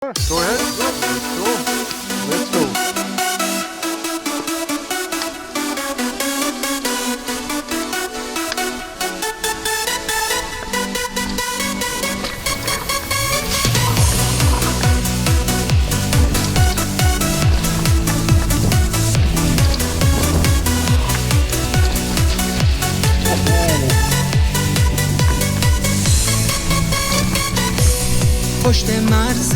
Go ahead. Let's go. پشت مرز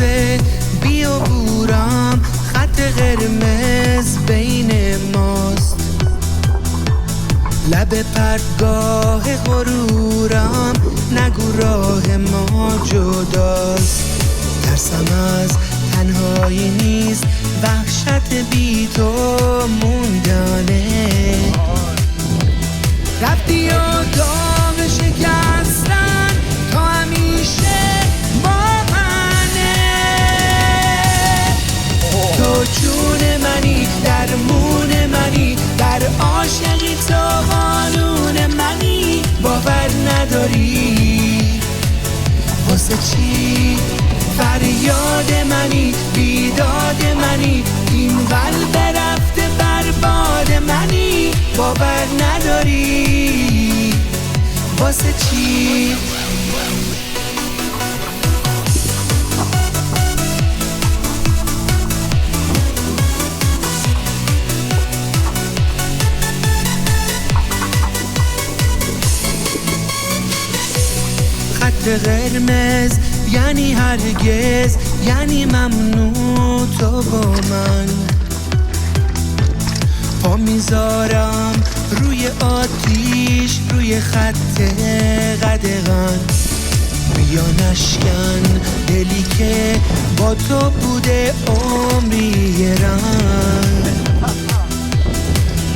بیابورم خط قرمز بین ماست، لب پرتگاه غرورم نگو راه ما جداست. ترسم از تنهایی نیست، وحشت بی تو موندنه. رفتی و داغ شکستن تا همیشه تو جون منی، درمون منی، در عاشقی تو قانون منی. باور نداری واسه چی فریاد منی، بیداد منی، این قلب رفته برباد منی. باور نداری واسه چی قرمز یعنی هرگز، یعنی ممنوع تو با من. پا میذارم روی آتیش، روی خط قدغن. بیا نشکن دلی که با تو بوده عمری رنگ.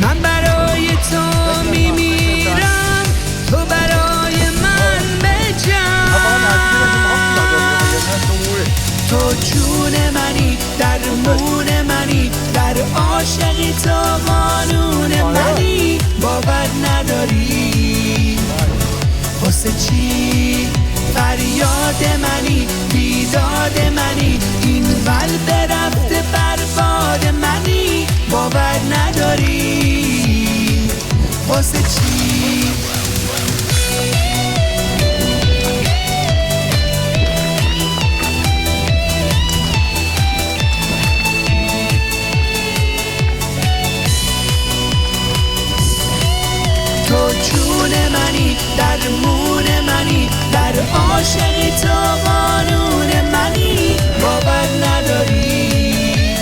من برای تو میمیرم، تو برای من تو جون منی، درمون منی، در عاشقی تو قانون منی. باور نداری واسه چی فریاد منی، بیداد منی، این قلب رفته برباد منی. باور نداری واسه چی تو جون منی، درمون منی، در عاشقی تو قانون منی. باور نداری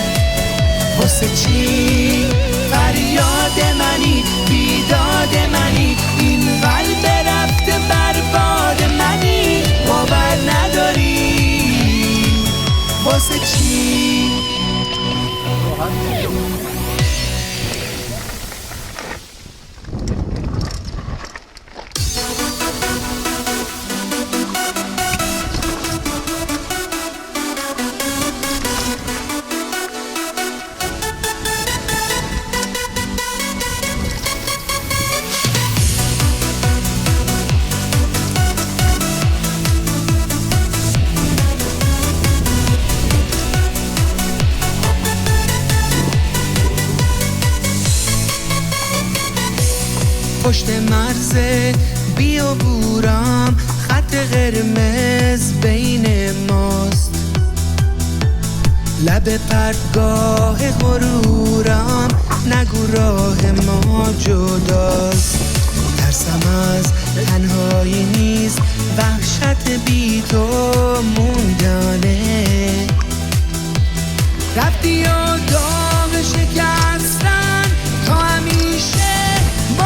واسه چی فریاد منی، بیداد منی، این قلب رفته برباد منی. باور نداری واسه چی پشت مرز بیابورم خط قرمز بین ماست، لب پرتگاه غرورم نگو راه ما جداست. ترسم از تنهایی نیست، وحشت بی تو موندنه. رفتی و